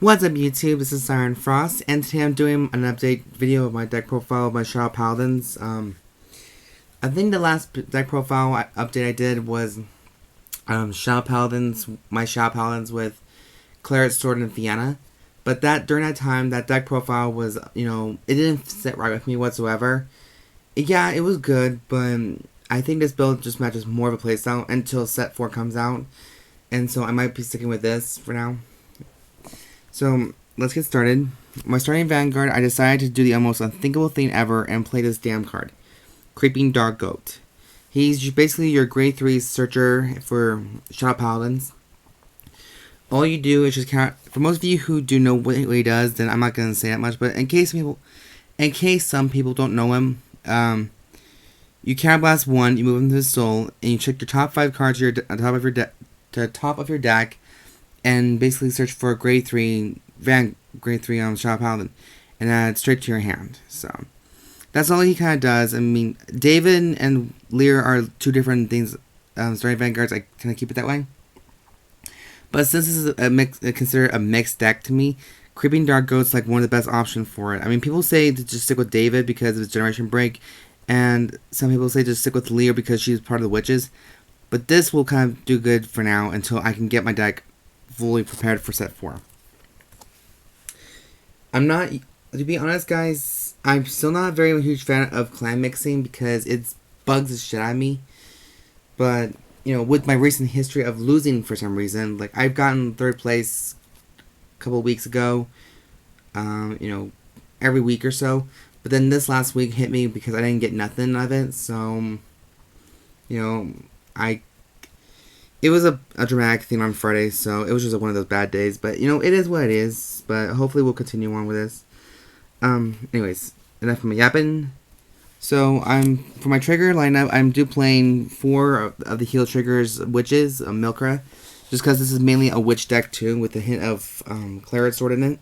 What's up YouTube, this is Siren Frost, and today I'm doing an update video of my deck profile of my Shadow Paladins. I think the last deck profile update I did was Shadow Paladins, my Shadow Paladins with Claret, Sword, and Fianna. But during that time, that deck profile was, it didn't sit right with me whatsoever. Yeah, it was good, but I think this build just matches more of a playstyle until set 4 comes out. And so I might be sticking with this for now. So, let's get started. My starting Vanguard, I decided to do the almost unthinkable thing ever and play this damn card. Creeping Dark Goat. He's basically your grade 3 searcher for Shadow Paladins. All you do is just count. For most of you who do know what he does, then I'm not going to say that much, but in case some people don't know him, you Counterblast 1, you move him to his soul, and you check your top 5 cards on top of your deck, and basically search for a grade 3 Shadow Paladin, and add it straight to your hand. So that's all he kind of does. I mean, David and Lear are two different things. Starting Vanguards, I kind of keep it that way. But since this is considered a mixed deck to me, Creeping Dark Goat's like one of the best options for it. I mean, people say to just stick with David because of his generation break, and some people say just stick with Lear because she's part of the witches. But this will kind of do good for now until I can get my deck fully prepared for set 4. To be honest guys, I'm still not a very huge fan of clan mixing because it bugs the shit out of me. But, with my recent history of losing for some reason, like I've gotten 3rd place a couple of weeks ago, every week or so. But then this last week hit me because I didn't get nothing of it, so, it was a dramatic thing on Friday, so it was just one of those bad days. But, it is what it is. But hopefully we'll continue on with this. Anyways, enough of my yapping. So, for my trigger lineup, I'm playing 4 of the heal triggers witches, Milcra. Just because this is mainly a witch deck, too, with a hint of Claret Sword in it.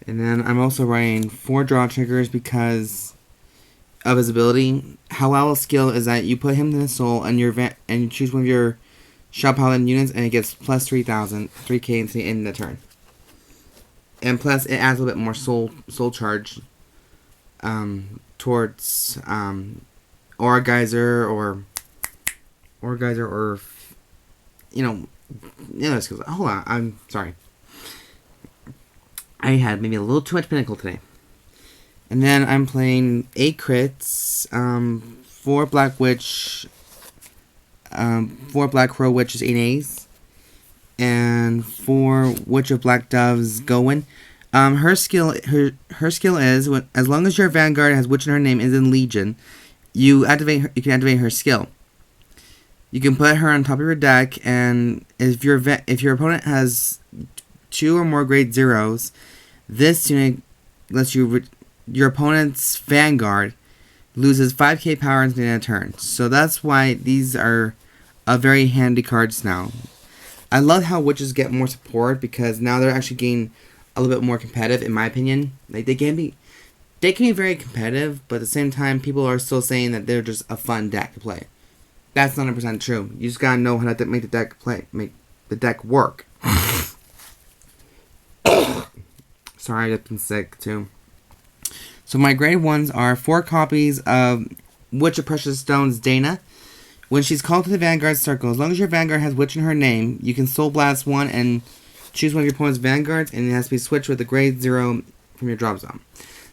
And then I'm also writing 4 draw triggers because of his ability. Howl Owl's skill is that you put him in the soul and you choose one of your Shadow Paladin units and it gets plus 3,000, 3k into the end of the turn. And plus it adds a little bit more soul charge towards Aurageyser or skills. Hold on, I'm sorry. I had maybe a little too much Pinnacle today. And then I'm playing 8 crits, 4 Black Witch, 4 Black Crow Witches Ainay's, and 4 Witch of Black Doves Goewin. Her skill is as long as your Vanguard has Witch in her name is in Legion, you can activate her skill. You can put her on top of your deck, and if your opponent has 2 or more grade 0s, this unit lets your opponent's Vanguard loses 5k power in the end of turn. So that's why these are very handy cards now. I love how witches get more support because now they're actually getting a little bit more competitive, in my opinion. Like they can be very competitive, but at the same time, people are still saying that they're just a fun deck to play. That's not 100% true. You just gotta know how to make the deck work. Sorry, I've been sick too. So my grade 1s are 4 copies of Witch of Precious Stones Dana. When she's called to the Vanguard circle, as long as your Vanguard has Witch in her name, you can Soul Blast 1 and choose one of your opponent's Vanguards, and it has to be switched with a grade 0 from your drop zone.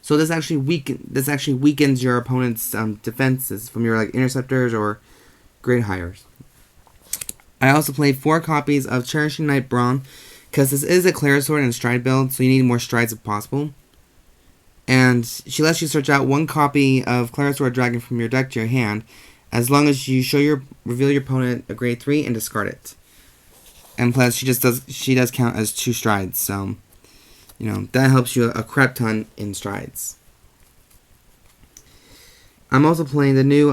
So this actually weakens your opponent's defenses from your interceptors or grade hires. I also played 4 copies of Cherishing Night brawn because this is a Claret Sword and Stride build, so you need more strides if possible. And she lets you search out 1 copy of Claret Sword Dragon from your deck to your hand, as long as you reveal your opponent a grade 3 and discard it. And plus, she does count as 2 strides, so that helps you a crap ton in strides. I'm also playing the new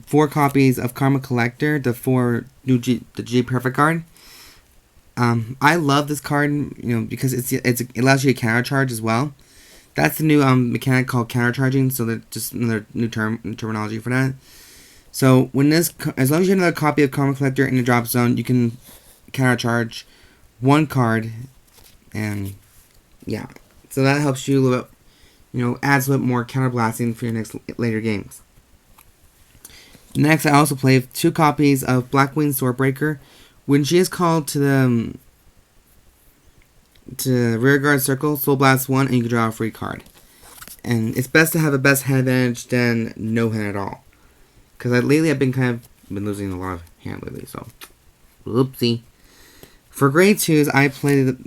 4 copies of Karma Collector, the G Perfect card. I love this card, because it allows you to counter charge as well. That's the new mechanic called countercharging, so that's just another new terminology for that. So as long as you have another copy of Karma Collector in your drop zone, you can countercharge one card, and yeah, so that helps you a little bit, you know, adds a little bit more counterblasting for your next later games. Next, I also play 2 copies of Blackwing Swordbreaker. When she is called to the rearguard circle, Soul Blast 1, and you can draw a free card. And it's best to have a best hand advantage than no hand at all. Because lately I've been losing a lot of hand lately, so whoopsie. For grade 2s, I played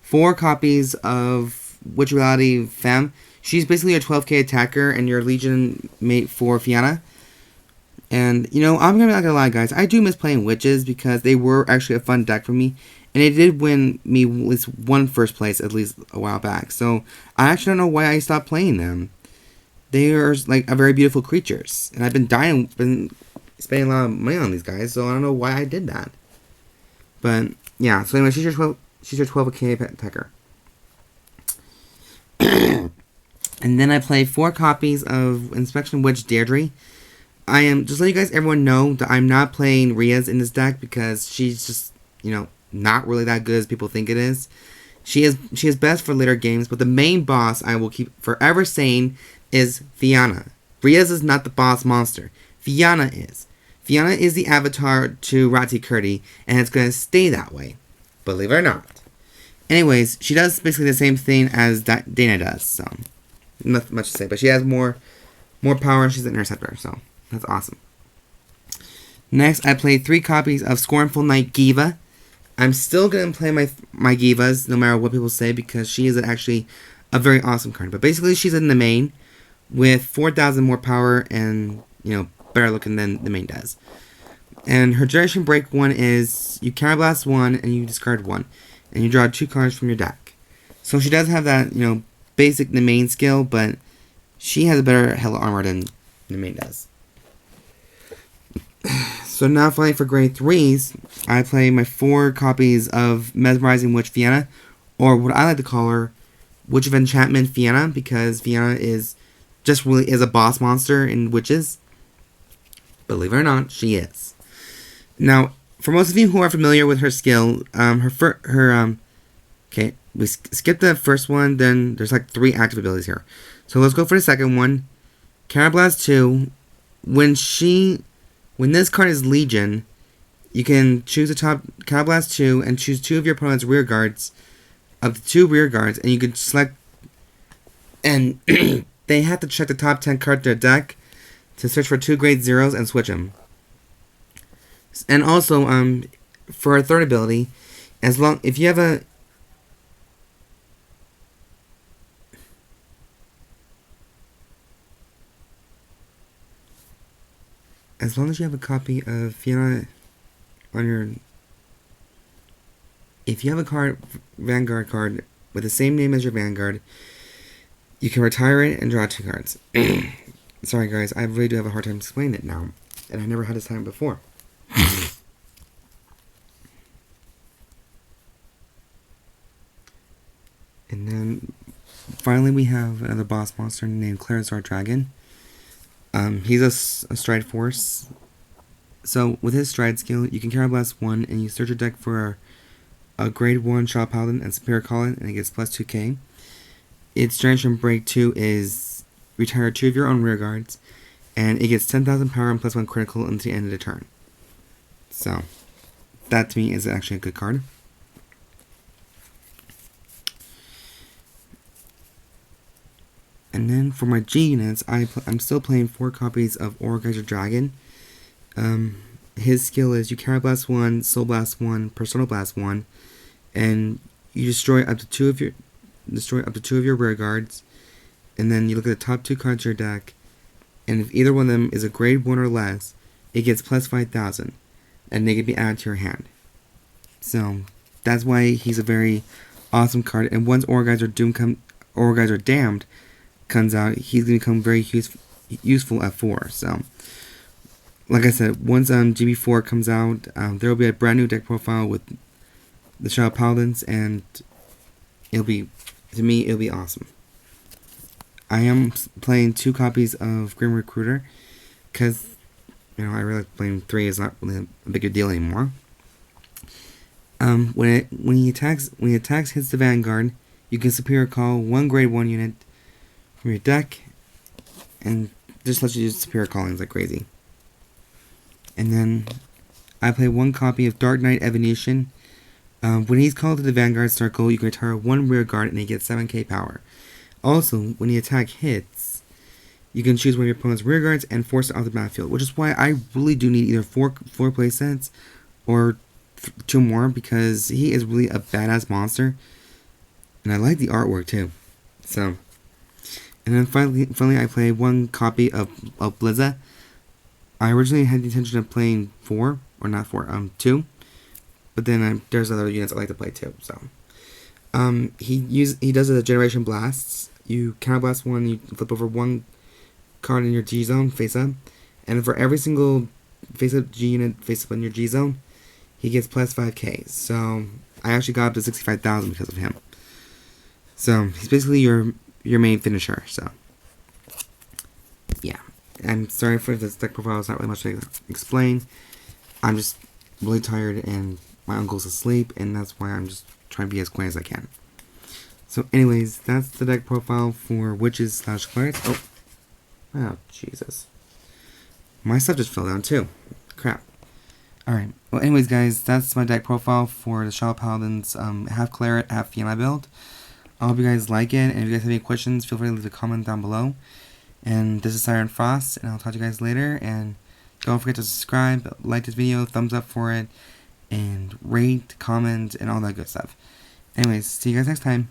4 copies of Witch Reality Femme. She's basically a 12k attacker and your Legion mate for Fianna. And, you know, I'm not gonna lie, guys. I do miss playing witches because they were actually a fun deck for me. And it did win me at least one first place at least a while back. So, I actually don't know why I stopped playing them. They are, like, a very beautiful creatures. And I've been spending a lot of money on these guys. So, I don't know why I did that. But, yeah. So, anyway, she's your 12k attacker. And then I play 4 copies of Inspection Witch Deirdre. I am just letting everyone know that I'm not playing Ria's in this deck because she's just, you know, not really that good as people think it is. She is best for later games, but the main boss I will keep forever saying is Fianna. Ria's is not the boss monster. Fianna is. Fianna is the avatar to Rati Kurdi, and it's going to stay that way. Believe it or not. Anyways, she does basically the same thing as Dana does, so nothing much to say. But she has more power, and she's an interceptor, so that's awesome. Next, I played 3 copies of Scornful Night Gyva. I'm still going to play my Gyvas, no matter what people say, because she is actually a very awesome card. But basically, she's in the main with 4,000 more power and, you know, better looking than the main does. And her Duration Break 1 is you Counterblast 1 and you discard 1. And you draw 2 cards from your deck. So she does have that, you know, basic the main skill, but she has a better Hell Armor than the main does. So now finally for grade 3s, I play my 4 copies of Mesmerizing Witch Fianna, or what I like to call her, Witch of Enchantment Fianna, because Fianna is just really is a boss monster in witches. Believe it or not, she is. Now, for most of you who are familiar with her skill, okay, we skipped the first one, then there's like 3 active abilities here. So let's go for the second one. Counterblast 2, when this card is Legion, you can choose the top Counterblast 2 and choose 2 of your opponent's rear guards, up to 2 rear guards, and you can select, and they have to check the top 10 cards of their deck to search for 2 grade 0s and switch them. And also, for a third ability, as long as you have a copy of Fianna on your, if you have a Vanguard card with the same name as your Vanguard, you can retire it and draw 2 cards. Sorry guys, I really do have a hard time explaining it now, and I never had this time before. And then finally we have another boss monster named Clarence Dragon. He's a stride force. So with his stride skill, you can Counterblast 1 and you search your deck for a grade 1 Shadow Paladin and Superior Calling, and it gets plus 2k. Its Duration Break 2 is retire 2 of your own rear guards, and it gets 10,000 power and plus 1 critical until the end of the turn. So that to me is actually a good card. And then for my G units, I'm still playing 4 copies of Aurageyser Dragon. His skill is you Counterblast 1, Soul Blast 1, Personal Blast 1, and you destroy up to 2 of your rear guards. And then you look at the top 2 cards of your deck, and if either one of them is a grade 1 or less, it gets plus 5,000, and they can be added to your hand. So that's why he's a very awesome card. And once Aurageyser Damned comes out, he's going to become very useful at 4. So, like I said, once GB4 comes out, there will be a brand new deck profile with the Shadow Paladins, and it'll be awesome. I am playing 2 copies of Grim Recruiter, because You know, I realize playing 3 is not really a big deal anymore. When he attacks hits the Vanguard, you can Superior Call 1 grade 1 unit from your deck, and just lets you use Superior Callings like crazy. And then I play 1 copy of Dark Knight Efnysien. When he's called to the Vanguard circle, you can retire 1 rear guard and he gets 7k power. Also, when the attack hits, you can choose one of your opponent's rear guards and force it off the battlefield, which is why I really do need either 4 playsets or 2 more, because he is really a badass monster. And I like the artwork too. So, and then finally I play 1 copy of Blizza. I originally had the intention of playing 4, or not 4, 2. But then there's other units I like to play too. So, he does the Generation Blasts. You counterblast 1, you flip over 1 card in your G zone face up, and for every single face up G unit face up in your G zone, he gets plus 5k. So I actually got up to 65,000 because of him. So he's basically your main finisher. So yeah, I'm sorry for this deck profile. It's not really much to explain. I'm just really tired and my uncle's asleep, and that's why I'm just trying to be as quiet as I can. So anyways, that's the deck profile for Witches / Clarets. Oh, Jesus. My stuff just fell down too. Crap. Alright, well anyways guys, that's my deck profile for the Shadow Paladin's half Claret, half Fianna build. I hope you guys like it, and if you guys have any questions, feel free to leave a comment down below. And this is Siren Frost, and I'll talk to you guys later, and don't forget to subscribe, like this video, thumbs up for it, and rate, comment, and all that good stuff. Anyways, see you guys next time.